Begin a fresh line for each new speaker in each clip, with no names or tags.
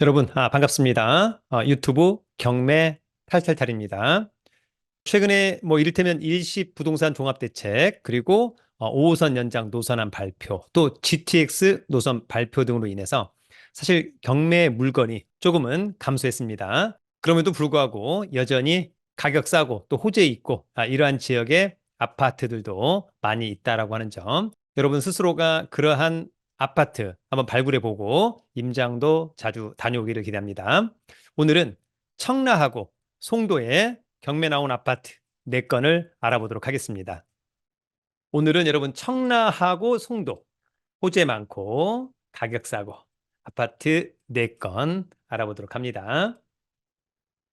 여러분, 반갑습니다. 유튜브 경매 탈탈탈입니다. 최근에 뭐 이를테면 일시 부동산 종합대책, 그리고 5호선 연장 노선안 발표, 또 GTX 노선 발표 등으로 인해서 사실 경매 물건이 조금은 감소했습니다. 그럼에도 불구하고 여전히 가격 싸고 또 호재 있고 이러한 지역의 아파트들도 많이 있다라고 하는 점, 여러분 스스로가 그러한 아파트 한번 발굴해 보고 임장도 자주 다녀오기를 기대합니다. 오늘은 청라하고 송도에 경매 나온 아파트 4건을 알아보도록 하겠습니다. 오늘은 여러분 청라하고 송도 호재 많고 가격 싸고 아파트 4건 알아보도록 합니다.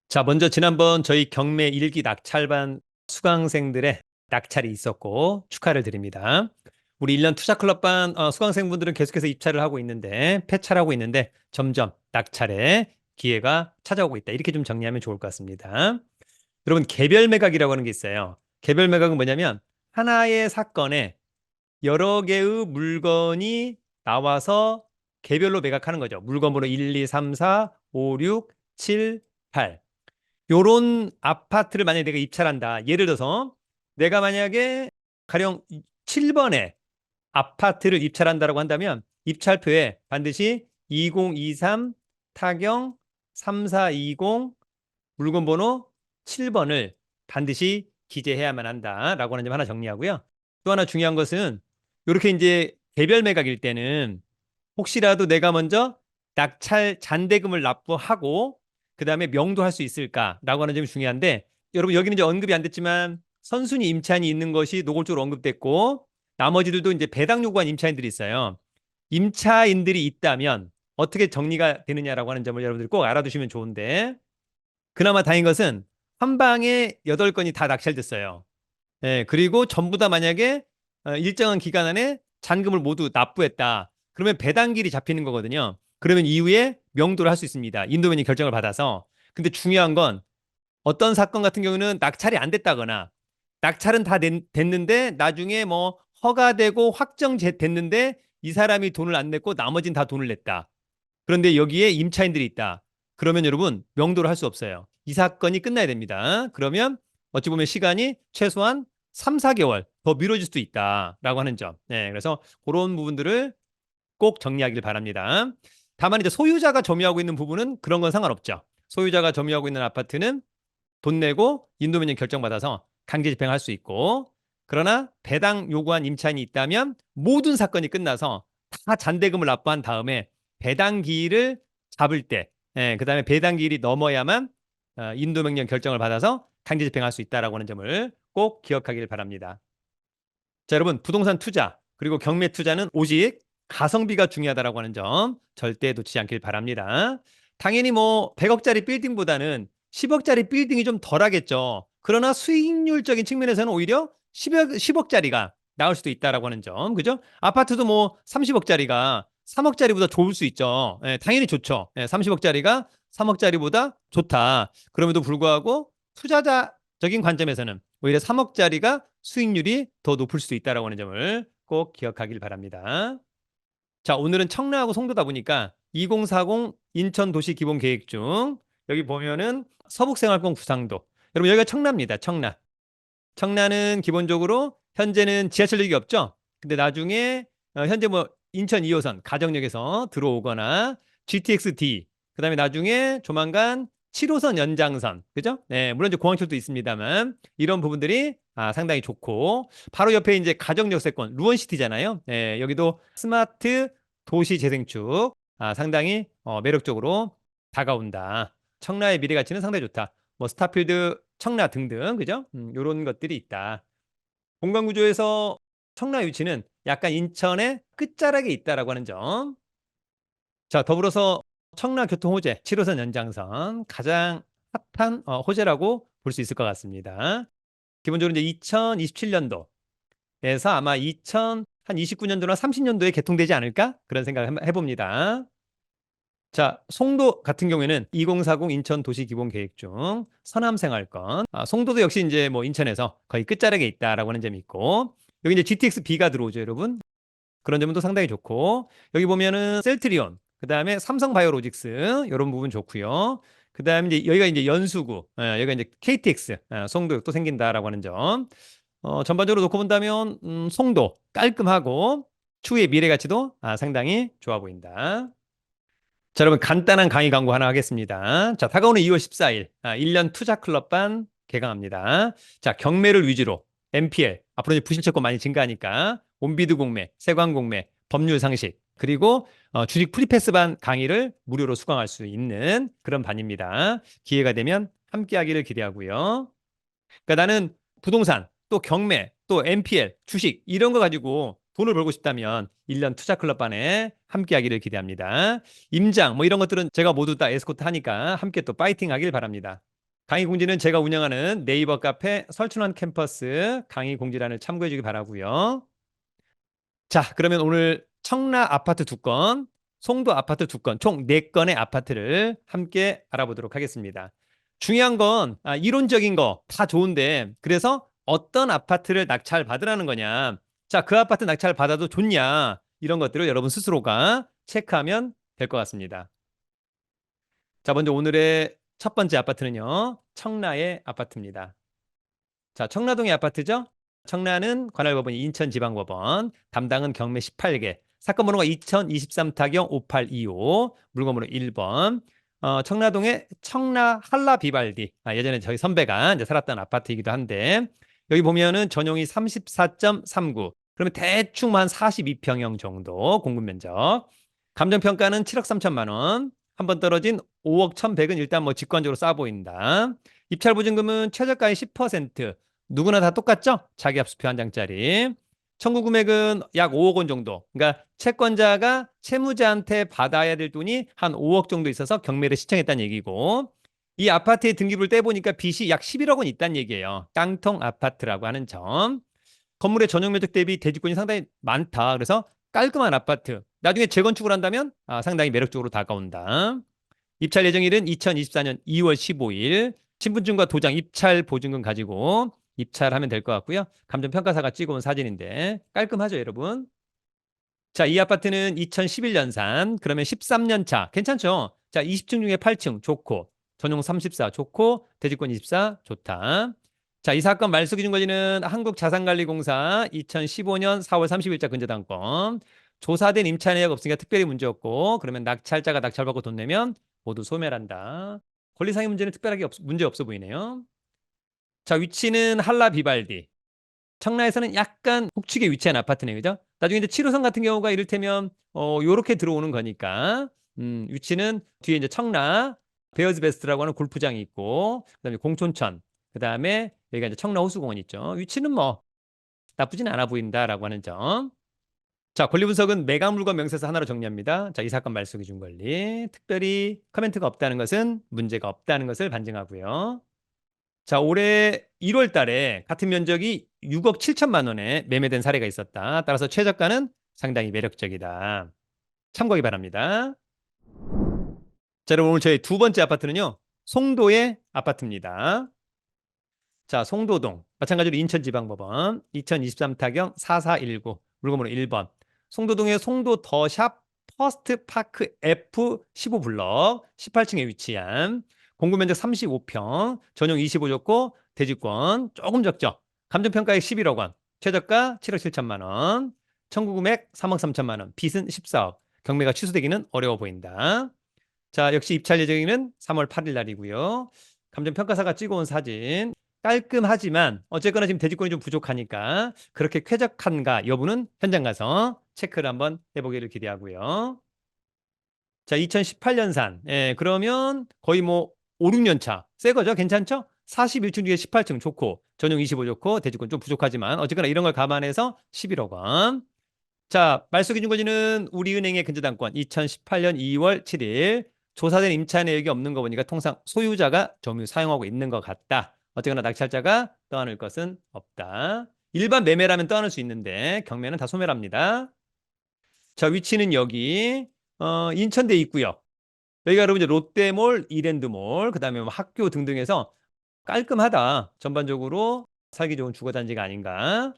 자, 먼저 지난번 저희 경매 일기 낙찰반 수강생들의 낙찰이 있었고 축하를 드립니다. 우리 1년 투자클럽반 수강생분들은 계속해서 입찰을 하고 있는데 폐찰하고 있는데 점점 낙찰의 기회가 찾아오고 있다. 이렇게 좀 정리하면 좋을 것 같습니다. 여러분 개별 매각이라고 하는 게 있어요. 개별 매각은 뭐냐면 하나의 사건에 여러 개의 물건이 나와서 개별로 매각하는 거죠. 물건 번호 1, 2, 3, 4, 5, 6, 7, 8. 요런 아파트를 만약에 내가 입찰한다. 예를 들어서 내가 만약에 가령 7번에 아파트를 입찰한다라고 한다면 입찰표에 반드시 2023 타경 3420 물건 번호 7번을 반드시 기재해야만 한다라고 하는 점 하나 정리하고요. 또 하나 중요한 것은 이렇게 이제 개별 매각일 때는 혹시라도 내가 먼저 낙찰 잔대금을 납부하고 그다음에 명도할 수 있을까라고 하는 점이 중요한데, 여러분 여기는 이제 언급이 안 됐지만 선순위 임차인이 있는 것이 노골적으로 언급됐고 나머지들도 이제 배당 요구한 임차인들이 있어요. 임차인들이 있다면 어떻게 정리가 되느냐라고 하는 점을 여러분들 꼭 알아두시면 좋은데, 그나마 다행인 것은 한 방에 8건이 다 낙찰됐어요. 예, 그리고 전부 다 만약에 일정한 기간 안에 잔금을 모두 납부했다. 그러면 배당길이 잡히는 거거든요. 그러면 이후에 명도를 할 수 있습니다. 인도면이 결정을 받아서. 근데 중요한 건 어떤 사건 같은 경우는 낙찰이 안 됐다거나 낙찰은 다 됐는데 나중에 뭐 허가되고 확정됐는데 이 사람이 돈을 안 냈고 나머지는 다 돈을 냈다. 그런데 여기에 임차인들이 있다. 그러면 여러분 명도를 할 수 없어요. 이 사건이 끝나야 됩니다. 그러면 어찌 보면 시간이 최소한 3, 4개월 더 미뤄질 수도 있다라고 하는 점. 네, 그래서 그런 부분들을 꼭 정리하길 바랍니다. 다만 이제 소유자가 점유하고 있는 부분은 그런 건 상관없죠. 소유자가 점유하고 있는 아파트는 돈 내고 인도명령 결정받아서 강제 집행할 수 있고, 그러나 배당 요구한 임차인이 있다면 모든 사건이 끝나서 다 잔대금을 납부한 다음에 배당기일을 잡을 때, 그다음에 배당기일이 넘어야만 인도명령 결정을 받아서 강제 집행할 수 있다라고 하는 점을 꼭 기억하길 바랍니다. 자, 여러분 부동산 투자 그리고 경매 투자는 오직 가성비가 중요하다라고 하는 점 절대 놓치지 않길 바랍니다. 당연히 뭐 100억짜리 빌딩보다는 10억짜리 빌딩이 좀 덜하겠죠. 그러나 수익률적인 측면에서는 오히려 10억짜리가 나올 수도 있다라고 하는 점, 그죠? 아파트도 뭐 30억짜리가 3억짜리보다 좋을 수 있죠. 당연히 좋죠. 30억짜리가 3억짜리보다 좋다. 그럼에도 불구하고 투자자적인 관점에서는 오히려 3억짜리가 수익률이 더 높을 수 있다라고 하는 점을 꼭 기억하길 바랍니다. 자, 오늘은 청라하고 송도다 보니까 2040 인천도시기본계획 중 여기 보면은 서북생활권 구상도, 여러분 여기가 청라입니다. 청라. 청라는 기본적으로 현재는 지하철역이 없죠. 근데 나중에 현재 뭐 인천 2호선 가정역에서 들어오거나 GTX-D, 그다음에 나중에 조만간 7호선 연장선, 그죠? 네, 물론 이제 공항철도 있습니다만 이런 부분들이 상당히 좋고, 바로 옆에 이제 가정역세권 루원시티잖아요. 네, 여기도 스마트 도시 재생축 상당히 매력적으로 다가온다. 청라의 미래 가치는 상당히 좋다. 뭐 스타필드, 청라 등등, 그죠? 이런 것들이 있다. 공간 구조에서 청라 위치는 약간 인천의 끝자락에 있다라고 하는 점. 자, 더불어서 청라 교통 호재 7호선 연장선 가장 핫한 호재라고 볼 수 있을 것 같습니다. 기본적으로 이제 2027년도에서 아마 2029년도나 30년도에 개통되지 않을까? 그런 생각을 한번 해봅니다. 자, 송도 같은 경우에는 2040 인천 도시 기본 계획 중 서남 생활권. 송도도 역시 이제 뭐 인천에서 거의 끝자락에 있다라고 하는 점이 있고, 여기 이제 GTX B가 들어오죠, 여러분. 그런 점은 또 상당히 좋고, 여기 보면은 셀트리온, 그 다음에 삼성바이오로직스 이런 부분 좋고요. 그 다음에 이제 여기가 이제 연수구, 여기가 이제 KTX, 송도역 또 생긴다라고 하는 점. 전반적으로 놓고 본다면 송도 깔끔하고 추후의 미래 가치도 상당히 좋아 보인다. 자, 여러분 간단한 강의 광고 하나 하겠습니다. 자, 다가오는 2월 14일 1년 투자 클럽반 개강합니다. 자, 경매를 위주로 MPL 앞으로 이제 부실채권 많이 증가하니까 온비드 공매, 세관 공매, 법률 상식 그리고 주식 프리패스반 강의를 무료로 수강할 수 있는 그런 반입니다. 기회가 되면 함께하기를 기대하고요. 그러니까 나는 부동산, 또 경매, 또 MPL, 주식 이런 거 가지고 돈을 벌고 싶다면 1년 투자 클럽반에 함께 하기를 기대합니다. 임장 뭐 이런 것들은 제가 모두 다 에스코트 하니까 함께 또 파이팅 하길 바랍니다. 강의 공지는 제가 운영하는 네이버 카페 설춘원 캠퍼스 강의 공지란을 참고해 주기 바라고요. 자, 그러면 오늘 청라 아파트 2건, 송도 아파트 2건, 총 4건의 아파트를 함께 알아보도록 하겠습니다. 중요한 건 이론적인 거 다 좋은데 그래서 어떤 아파트를 낙찰 받으라는 거냐. 자, 그 아파트 낙찰 받아도 좋냐. 이런 것들을 여러분 스스로가 체크하면 될 것 같습니다. 자, 먼저 오늘의 첫 번째 아파트는요. 청라의 아파트입니다. 자, 청라동의 아파트죠? 청라는 관할법원이 인천지방법원, 담당은 경매 18개, 사건 번호가 2023타경 5825, 물건 번호 1번. 청라동의 청라 한라 비발디. 예전에 저희 선배가 이제 살았던 아파트이기도 한데, 여기 보면은 전용이 34.39. 그러면 대충 한 42평형 정도 공급 면적. 감정평가는 7억 3천만 원. 한 번 떨어진 5억 1,100은 일단 뭐 직관적으로 싸 보인다. 입찰 보증금은 최저가의 10%. 누구나 다 똑같죠? 자기합수표 한 장짜리. 청구 금액은 약 5억 원 정도. 그러니까 채권자가 채무자한테 받아야 될 돈이 한 5억 정도 있어서 경매를 신청했다는 얘기고 이 아파트의 등기부를 떼보니까 빚이 약 11억 원 있다는 얘기예요. 깡통 아파트라고 하는 점. 건물의 전용 면적 대비 대지권이 상당히 많다. 그래서 깔끔한 아파트. 나중에 재건축을 한다면 상당히 매력적으로 다가온다. 입찰 예정일은 2024년 2월 15일. 신분증과 도장, 입찰 보증금 가지고 입찰하면 될 것 같고요. 감정평가사가 찍어온 사진인데 깔끔하죠, 여러분? 자, 이 아파트는 2011년산. 그러면 13년 차. 괜찮죠? 자, 20층 중에 8층 좋고 전용 34 좋고 대지권 24 좋다. 자, 이 사건 말소 기준 권리는 한국자산관리공사 2015년 4월 30일자 근저당권. 조사된 임차 내역 없으니까 특별히 문제 없고 그러면 낙찰자가 낙찰받고 돈 내면 모두 소멸한다. 권리상의 문제는 특별하게 문제 없어 보이네요. 자, 위치는 한라 비발디. 청라에서는 약간 북측에 위치한 아파트네요. 그죠? 나중에 이제 7호선 같은 경우가 이를테면 요렇게 들어오는 거니까 위치는 뒤에 이제 청라 베어즈 베스트라고 하는 골프장이 있고 그다음에 공촌천 그다음에 여기가 이제 청라 호수공원 있죠. 위치는 뭐 나쁘진 않아 보인다라고 하는 점. 자, 권리 분석은 매각물건 명세서 하나로 정리합니다. 자, 이 사건 말소 기준 권리. 특별히 커멘트가 없다는 것은 문제가 없다는 것을 반증하고요. 자, 올해 1월 달에 같은 면적이 6억 7천만 원에 매매된 사례가 있었다. 따라서 최저가는 상당히 매력적이다. 참고하기 바랍니다. 자, 여러분 오늘 저희 두 번째 아파트는요. 송도의 아파트입니다. 자, 송도동. 마찬가지로 인천지방법원 2023타경 4419 물건번호 1번. 송도동의 송도 더샵 퍼스트파크 F15블럭 18층에 위치한 공급 면적 35평, 전용 25 좋고 대지권 조금 적죠. 감정평가액 11억 원, 최저가 7억 7천만 원, 청구 금액 3억 3천만 원, 빚은 14억. 경매가 취소되기는 어려워 보인다. 자, 역시 입찰 예정일은 3월 8일 날이고요. 감정평가사가 찍어온 사진. 깔끔하지만 어쨌거나 지금 대지권이 좀 부족하니까 그렇게 쾌적한가 여부는 현장 가서 체크를 한번 해보기를 기대하고요. 자, 2018년산. 예, 그러면 거의 뭐 5, 6년 차. 새 거죠? 괜찮죠? 41층 중에 18층 좋고 전용 25 좋고 대지권 좀 부족하지만 어쨌거나 이런 걸 감안해서 11억 원. 자, 말소 기준 권리는 우리은행의 근저당권 2018년 2월 7일 조사된 임차 내역이 없는 거 보니까 통상 소유자가 점유 사용하고 있는 것 같다. 어쨌거나 낙찰자가 떠안을 것은 없다. 일반 매매라면 떠안을 수 있는데 경매는 다 소멸합니다. 자, 위치는 여기 인천대 있고요. 여기가 여러분 이제 롯데몰, 이랜드몰, 그다음에 뭐 학교 등등해서 깔끔하다. 전반적으로 살기 좋은 주거단지가 아닌가.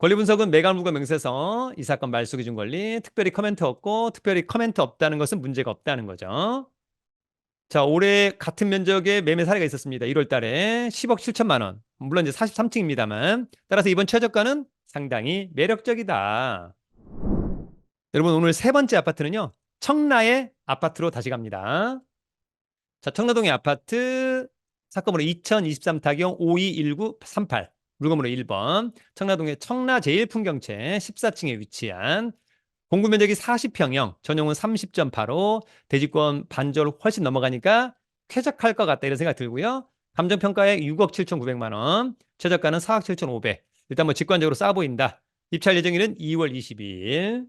권리 분석은 매각물건 명세서, 이 사건 말소 기준 권리, 특별히 커멘트 없고 특별히 커멘트 없다는 것은 문제가 없다는 거죠. 자, 올해 같은 면적의 매매 사례가 있었습니다. 1월 달에 10억 7천만 원. 물론 이제 43층입니다만. 따라서 이번 최저가는 상당히 매력적이다. 여러분, 오늘 세 번째 아파트는요. 청라의 아파트로 다시 갑니다. 자, 청라동의 아파트 사건번호 2023 타경 521938. 물건번호 1번. 청라동의 청라 제1풍경채 14층에 위치한 공구 면적이 40평형, 전용은 30.85, 대지권 반절 훨씬 넘어가니까 쾌적할 것 같다 이런 생각 들고요. 감정평가액 6억 7,900만 원, 최저가는 4억 7,500. 일단 뭐 직관적으로 싸 보인다. 입찰 예정일은 2월 22일.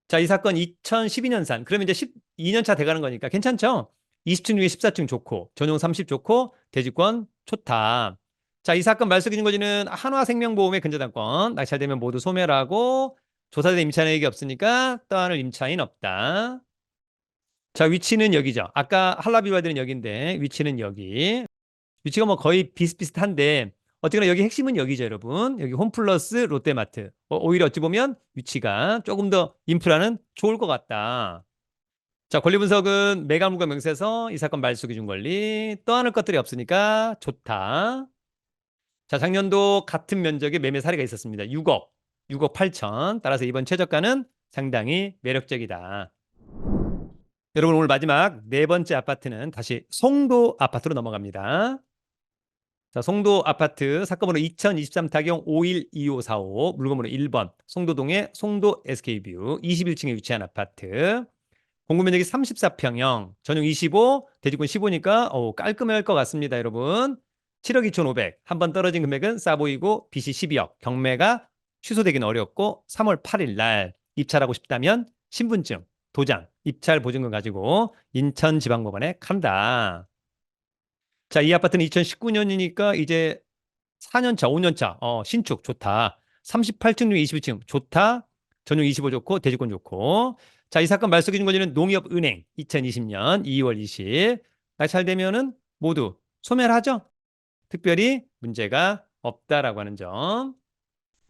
자, 이 사건 2012년산. 그러면 이제 12년 차 돼가는 거니까 괜찮죠? 20층 중에 14층 좋고, 전용 30 좋고, 대지권 좋다. 자, 이 사건 말소 기준 거지는 한화생명보험의 근저당권, 낙찰되면 모두 소멸하고, 조사된 임차인에게 없으니까 떠안을 임차인 없다. 자, 위치는 여기죠. 아까 한라비발디는 여기인데, 위치는 여기. 위치가 뭐 거의 비슷비슷한데, 어쨌거나 여기 핵심은 여기죠, 여러분. 여기 홈플러스 롯데마트. 오히려 어찌 보면 위치가 조금 더 인프라는 좋을 것 같다. 자, 권리 분석은 매각물건 명세서, 이 사건 말소 기준 권리, 떠안을 것들이 없으니까 좋다. 자, 작년도 같은 면적의 매매 사례가 있었습니다. 6억 8천. 따라서 이번 최저가는 상당히 매력적이다. 여러분, 오늘 마지막 네 번째 아파트는 다시 송도 아파트로 넘어갑니다. 자, 송도 아파트 사건번호 2023 타경 512545, 물건번호 1번, 송도동의 송도 SK뷰 21층에 위치한 아파트. 공구 면적이 34평형, 전용 25, 대지권 15니까 깔끔할 것 같습니다, 여러분. 7억 2,500. 한 번 떨어진 금액은 싸 보이고 빚이 12억. 경매가 취소되긴 어렵고 3월 8일 날 입찰하고 싶다면 신분증, 도장, 입찰 보증금 가지고 인천지방법원에 간다. 자, 이 아파트는 2019년이니까 이제 4년 차, 5년 차. 신축 좋다. 38층 중 22층 좋다. 전용 25 좋고 대지권 좋고. 자, 이 사건 말소 기준 권리는 농협은행 2020년 2월 20일 낙찰되면은 모두 소멸하죠. 특별히 문제가 없다라고 하는 점.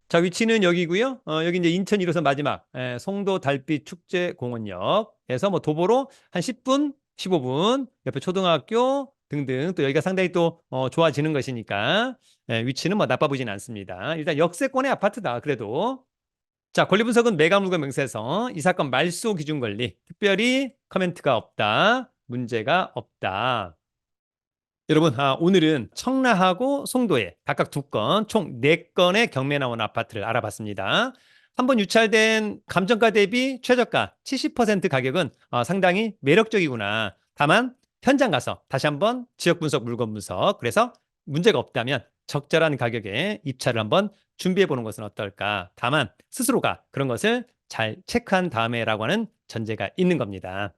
자, 위치는 여기고요. 여기 이제 인천 1호선 마지막 송도 달빛 축제 공원역에서 뭐 도보로 한 10분, 15분 옆에 초등학교 등등 또 여기가 상당히 또 좋아지는 것이니까 위치는 뭐 나빠 보이진 않습니다. 일단 역세권의 아파트다. 그래도 자, 권리 분석은 매각물건 명세서, 이 사건 말소 기준 권리, 특별히 커멘트가 없다, 문제가 없다. 여러분, 오늘은 청라하고 송도에 각각 2건, 총 4건의 경매 나온 아파트를 알아봤습니다. 한번 유찰된 감정가 대비 최저가 70% 가격은 상당히 매력적이구나. 다만 현장 가서 다시 한번 지역 분석, 물건 분석, 그래서 문제가 없다면 적절한 가격에 입찰을 한번 준비해 보는 것은 어떨까. 다만 스스로가 그런 것을 잘 체크한 다음에라고 하는 전제가 있는 겁니다.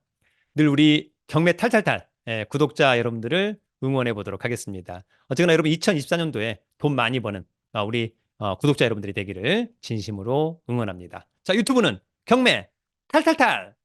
늘 우리 경매 탈탈탈 구독자 여러분들을 응원해 보도록 하겠습니다. 어쨌거나 여러분 2024년도에 돈 많이 버는 우리 구독자 여러분들이 되기를 진심으로 응원합니다. 자, 유튜브는 경매 탈탈탈!